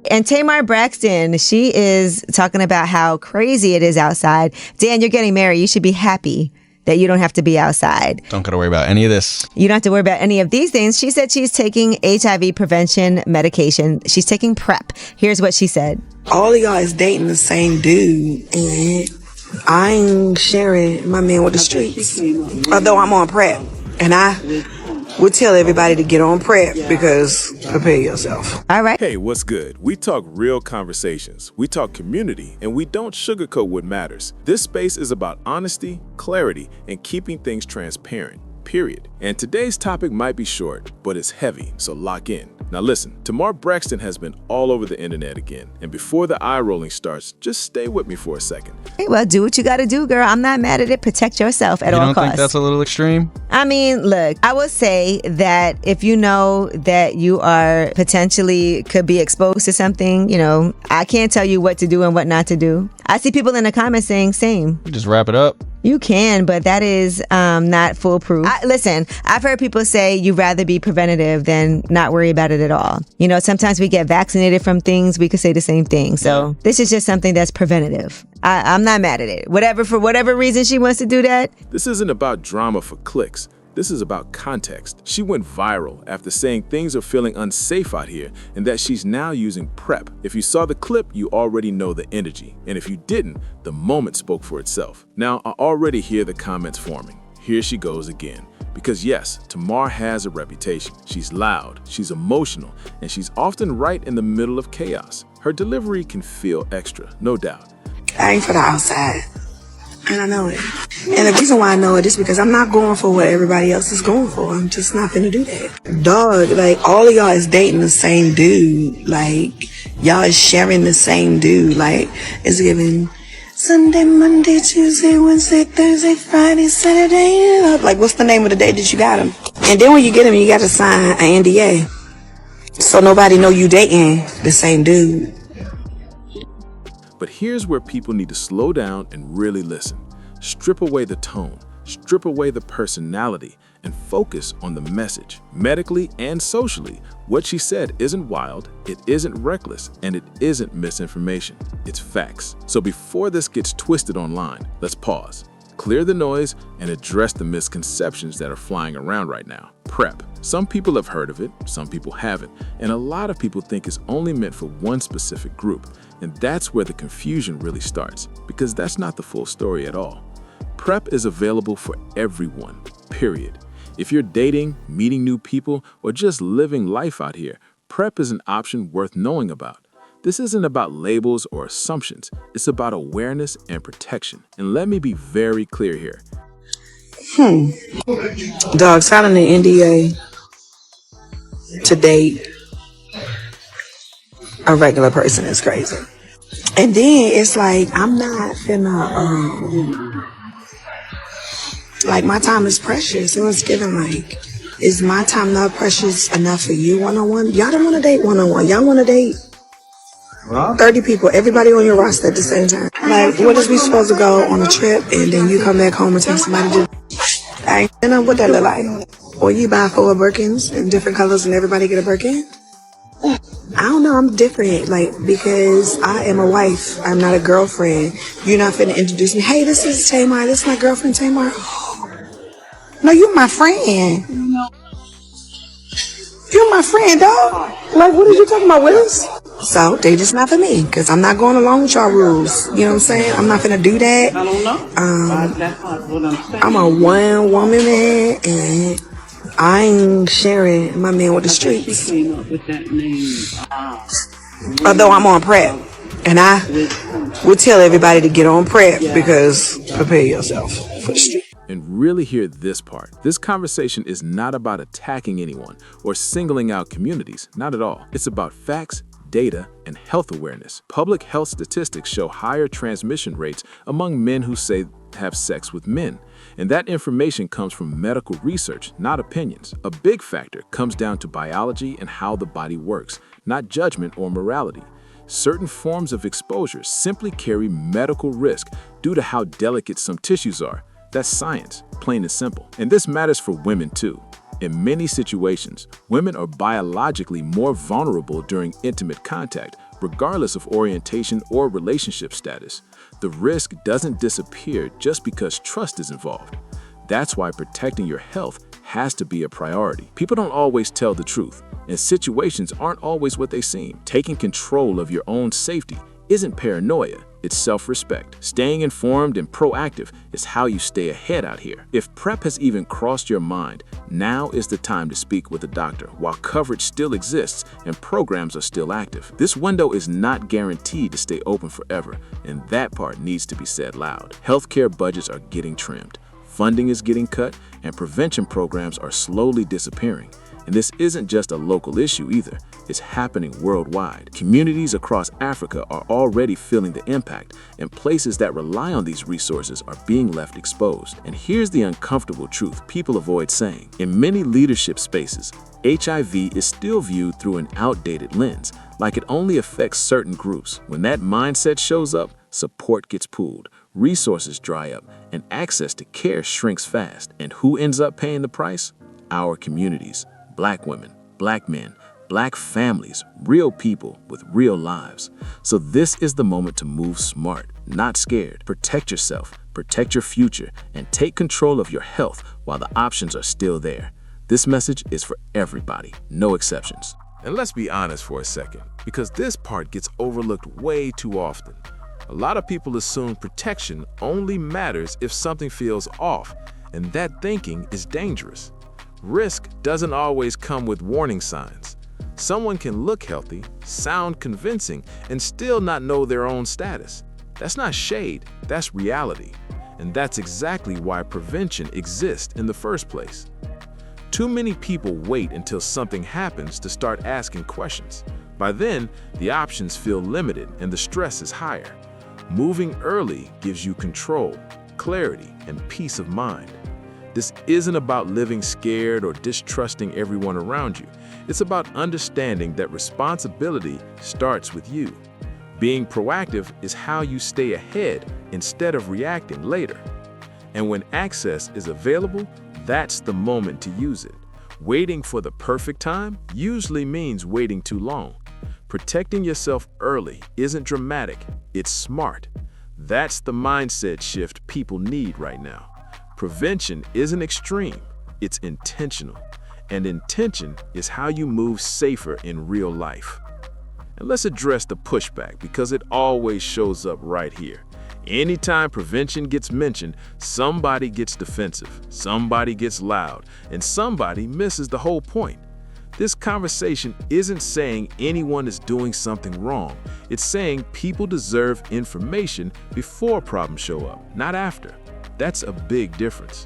And Tamar Braxton, she is talking about how crazy it is outside. Dan, you're getting married. You should be happy that you don't have to be outside. Don't got to worry about any of this. You don't have to worry about any of these things. She said she's taking HIV prevention medication. She's taking PrEP. Here's what she said. All of y'all is dating the same dude, and I ain't sharing my man with the streets. Although I'm on PrEP, and I would tell everybody to get on PrEP because prepare yourself. All right. Hey, what's good? We talk real conversations. We talk community, and we don't sugarcoat what matters. This space is about honesty, clarity, and keeping things transparent. Period. And today's topic might be short, but it's heavy, so lock in. Now listen, Tamar Braxton has been all over the internet again, and before the eye rolling starts, just stay with me for a second. Hey, well, do what you got to do, girl. I'm not mad at it. Protect yourself at all costs. You don't think that's a little extreme? I mean, look, I will say that if you know that you are potentially could be exposed to something, you know, I can't tell you what to do and what not to do. I see people in the comments saying same. Just wrap it up. You can, but that is not foolproof. Listen, I've heard people say you'd rather be preventative than not worry about it at all. You know, sometimes we get vaccinated from things. We could say the same thing. So this is just something that's preventative. I'm not mad at it. For whatever reason she wants to do that. This isn't about drama for clicks. This is about context. She went viral after saying things are feeling unsafe out here and that she's now using PrEP. If you saw the clip, you already know the energy. And if you didn't, the moment spoke for itself. Now, I already hear the comments forming. Here she goes again. Because yes, Tamar has a reputation. She's loud, she's emotional, and she's often right in the middle of chaos. Her delivery can feel extra, no doubt. I ain't for the outside. And I know it. And the reason why I know it is because I'm not going for what everybody else is going for. I'm just not finna do that. Dog, like, all of y'all is dating the same dude. Like, y'all is sharing the same dude. Like, it's giving Sunday, Monday, Tuesday, Wednesday, Thursday, Friday, Saturday. Like, what's the name of the day that you got him? And then when you get him, you got to sign an NDA. So nobody know you dating the same dude. But here's where people need to slow down and really listen. Strip away the tone, strip away the personality, and focus on the message. Medically and socially, what she said isn't wild, it isn't reckless, and it isn't misinformation. It's facts. So before this gets twisted online, let's pause, clear the noise, and address the misconceptions that are flying around right now. PrEP. Some people have heard of it, some people haven't, and a lot of people think it's only meant for one specific group. And that's where the confusion really starts, because that's not the full story at all. PrEP is available for everyone, period. If you're dating, meeting new people, or just living life out here, PrEP is an option worth knowing about. This isn't about labels or assumptions, it's about awareness and protection. And let me be very clear here. Dog, signing an NDA to date a regular person is crazy. And then it's like, I'm not finna, like, my time is precious. It was given, like, is my time not precious enough for you one-on-one? Y'all don't want to date one-on-one. Y'all want to date 30 people, everybody on your roster at the same time. Like, what is we supposed to go on a trip and then you come back home and tell somebody to, I ain't know what that look like. Or you buy 4 Birkins in different colors and everybody get a Birkin? I don't know, I'm different, like, because I am a wife, I'm not a girlfriend. You're not finna introduce me, hey, this is Tamar, this is my girlfriend Tamar. No, you're my friend. You're my friend, dog. Like, what are you talking about, Willis? So, they just not for me, because I'm not going along with y'all rules. You know what I'm saying? I'm not finna do that. I don't know. I'm a one-woman man, and I ain't sharing my man with the streets. Although I'm on PrEP, and I would tell everybody to get on PrEP because prepare yourself for the street. And really hear this part. This conversation is not about attacking anyone or singling out communities, not at all. It's about facts, data, and health awareness. Public health statistics show higher transmission rates among men who say have sex with men. And that information comes from medical research, not opinions. A big factor comes down to biology and how the body works, not judgment or morality. Certain forms of exposure simply carry medical risk due to how delicate some tissues are. That's science, plain and simple. And this matters for women too. In many situations, women are biologically more vulnerable during intimate contact, regardless of orientation or relationship status. The risk doesn't disappear just because trust is involved. That's why protecting your health has to be a priority. People don't always tell the truth, and situations aren't always what they seem. Taking control of your own safety isn't paranoia, it's self-respect. Staying informed and proactive is how you stay ahead out here. If PrEP has even crossed your mind, now is the time to speak with a doctor while coverage still exists and programs are still active. This window is not guaranteed to stay open forever, and that part needs to be said loud. Healthcare budgets are getting trimmed, funding is getting cut, and prevention programs are slowly disappearing. And this isn't just a local issue either, it's happening worldwide. Communities across Africa are already feeling the impact, and places that rely on these resources are being left exposed. And here's the uncomfortable truth people avoid saying. In many leadership spaces, HIV is still viewed through an outdated lens, like it only affects certain groups. When that mindset shows up, support gets pooled, resources dry up, and access to care shrinks fast. And who ends up paying the price? Our communities. Black women, Black men, Black families, real people with real lives. So this is the moment to move smart, not scared. Protect yourself, protect your future, and take control of your health while the options are still there. This message is for everybody, no exceptions. And let's be honest for a second, because this part gets overlooked way too often. A lot of people assume protection only matters if something feels off, and that thinking is dangerous. Risk doesn't always come with warning signs. Someone can look healthy, sound convincing, and still not know their own status. That's not shade, that's reality. And that's exactly why prevention exists in the first place. Too many people wait until something happens to start asking questions. By then, the options feel limited and the stress is higher. Moving early gives you control, clarity, and peace of mind. This isn't about living scared or distrusting everyone around you. It's about understanding that responsibility starts with you. Being proactive is how you stay ahead instead of reacting later. And when access is available, that's the moment to use it. Waiting for the perfect time usually means waiting too long. Protecting yourself early isn't dramatic, it's smart. That's the mindset shift people need right now. Prevention isn't extreme, it's intentional. And intention is how you move safer in real life. And let's address the pushback because it always shows up right here. Anytime prevention gets mentioned, somebody gets defensive, somebody gets loud, and somebody misses the whole point. This conversation isn't saying anyone is doing something wrong. It's saying people deserve information before problems show up, not after. That's a big difference.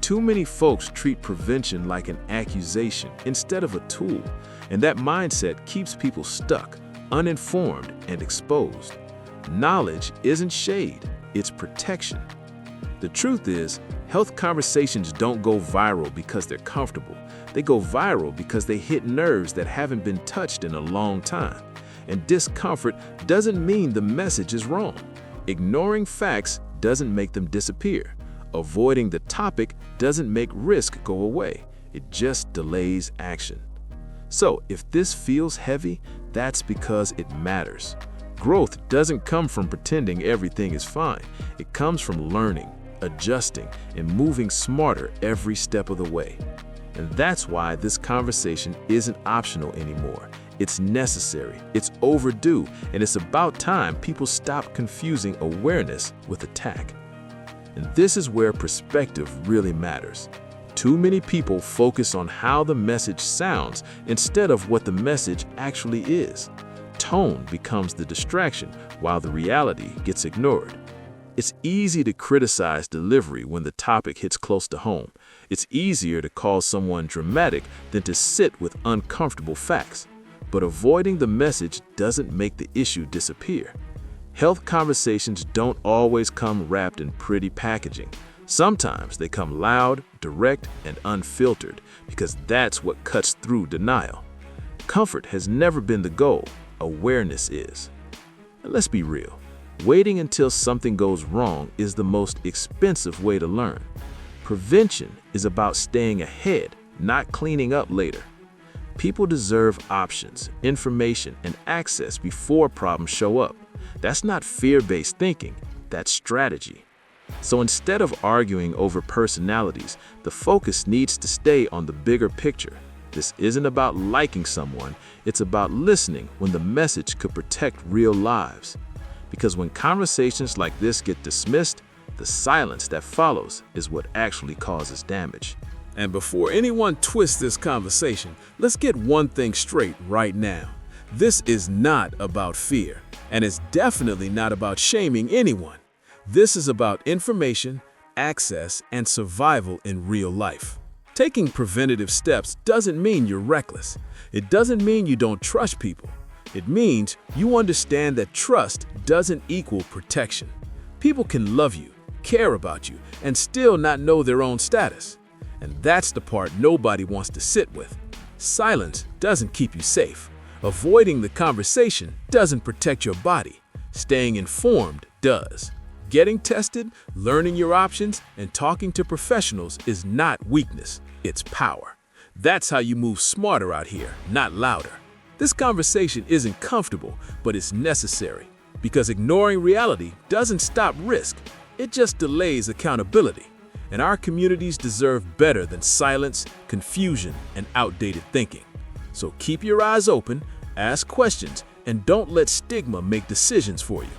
Too many folks treat prevention like an accusation instead of a tool, and that mindset keeps people stuck, uninformed, and exposed. Knowledge isn't shade, it's protection. The truth is, health conversations don't go viral because they're comfortable. They go viral because they hit nerves that haven't been touched in a long time. And discomfort doesn't mean the message is wrong. Ignoring facts doesn't make them disappear. Avoiding the topic doesn't make risk go away. It just delays action. So if this feels heavy, that's because it matters. Growth doesn't come from pretending everything is fine. It comes from learning, adjusting, and moving smarter every step of the way. And that's why this conversation isn't optional anymore. It's necessary, it's overdue, and it's about time people stop confusing awareness with attack. And this is where perspective really matters. Too many people focus on how the message sounds instead of what the message actually is. Tone becomes the distraction while the reality gets ignored. It's easy to criticize delivery when the topic hits close to home. It's easier to call someone dramatic than to sit with uncomfortable facts. But avoiding the message doesn't make the issue disappear. Health conversations don't always come wrapped in pretty packaging. Sometimes they come loud, direct, and unfiltered because that's what cuts through denial. Comfort has never been the goal, awareness is. And let's be real, waiting until something goes wrong is the most expensive way to learn. Prevention is about staying ahead, not cleaning up later. People deserve options, information, and access before problems show up. That's not fear-based thinking, that's strategy. So instead of arguing over personalities, the focus needs to stay on the bigger picture. This isn't about liking someone, it's about listening when the message could protect real lives. Because when conversations like this get dismissed, the silence that follows is what actually causes damage. And before anyone twists this conversation, let's get one thing straight right now. This is not about fear, and it's definitely not about shaming anyone. This is about information, access, and survival in real life. Taking preventative steps doesn't mean you're reckless. It doesn't mean you don't trust people. It means you understand that trust doesn't equal protection. People can love you, care about you, and still not know their own status. And that's the part nobody wants to sit with. Silence doesn't keep you safe. Avoiding the conversation doesn't protect your body. Staying informed does. Getting tested, learning your options, and talking to professionals is not weakness, it's power. That's how you move smarter out here, not louder. This conversation isn't comfortable, but it's necessary. Because ignoring reality doesn't stop risk, it just delays accountability. And our communities deserve better than silence, confusion, and outdated thinking. So keep your eyes open, ask questions, and don't let stigma make decisions for you.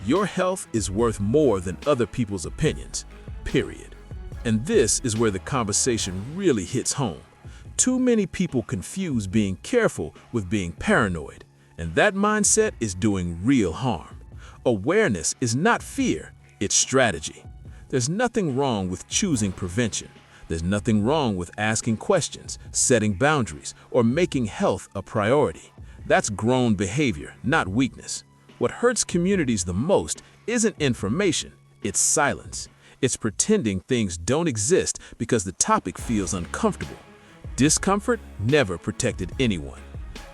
Your health is worth more than other people's opinions, period. And this is where the conversation really hits home. Too many people confuse being careful with being paranoid, and that mindset is doing real harm. Awareness is not fear, it's strategy. There's nothing wrong with choosing prevention. There's nothing wrong with asking questions, setting boundaries, or making health a priority. That's grown behavior, not weakness. What hurts communities the most isn't information, it's silence. It's pretending things don't exist because the topic feels uncomfortable. Discomfort never protected anyone.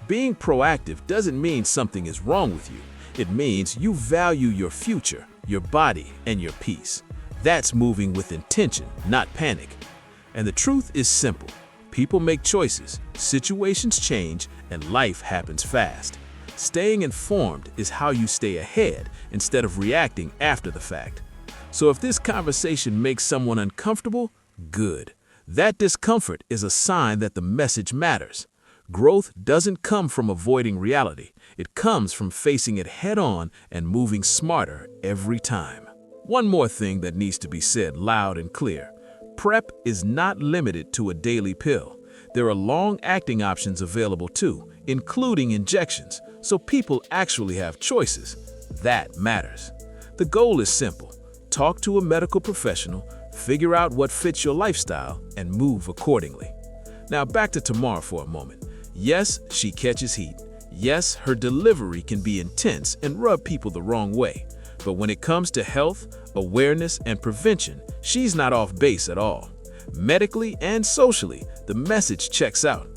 Being proactive doesn't mean something is wrong with you. It means you value your future, your body, and your peace. That's moving with intention, not panic. And the truth is simple. People make choices, situations change, and life happens fast. Staying informed is how you stay ahead instead of reacting after the fact. So if this conversation makes someone uncomfortable, good. That discomfort is a sign that the message matters. Growth doesn't come from avoiding reality. It comes from facing it head-on and moving smarter every time. One more thing that needs to be said loud and clear. PrEP is not limited to a daily pill. There are long-acting options available too, including injections, so people actually have choices. That matters. The goal is simple. Talk to a medical professional, figure out what fits your lifestyle, and move accordingly. Now back to Tamar for a moment. Yes, she catches heat. Yes, her delivery can be intense and rub people the wrong way. But when it comes to health, awareness, and prevention, she's not off base at all. Medically and socially, the message checks out.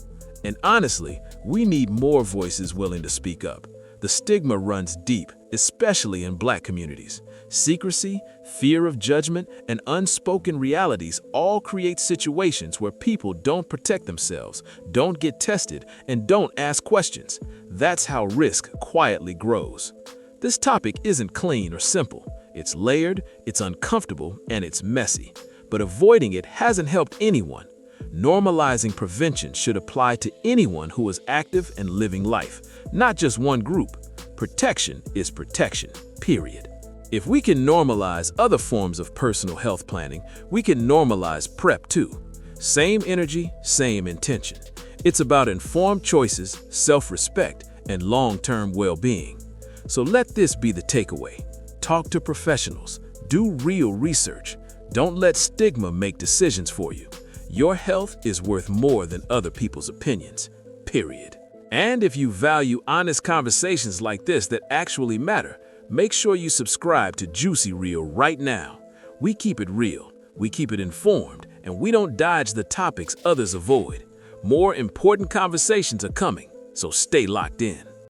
And honestly, we need more voices willing to speak up. The stigma runs deep, especially in Black communities. Secrecy, fear of judgment, and unspoken realities all create situations where people don't protect themselves, don't get tested, and don't ask questions. That's how risk quietly grows. This topic isn't clean or simple. It's layered, it's uncomfortable, and it's messy. But avoiding it hasn't helped anyone. Normalizing prevention should apply to anyone who is active and living life, not just one group. Protection is protection, period. If we can normalize other forms of personal health planning, we can normalize PrEP too. Same energy, same intention. It's about informed choices, self-respect, and long-term well-being. So let this be the takeaway. Talk to professionals. Do real research. Don't let stigma make decisions for you. Your health is worth more than other people's opinions, period. And if you value honest conversations like this that actually matter, make sure you subscribe to Juicy Real right now. We keep it real, we keep it informed, and we don't dodge the topics others avoid. More important conversations are coming, so stay locked in.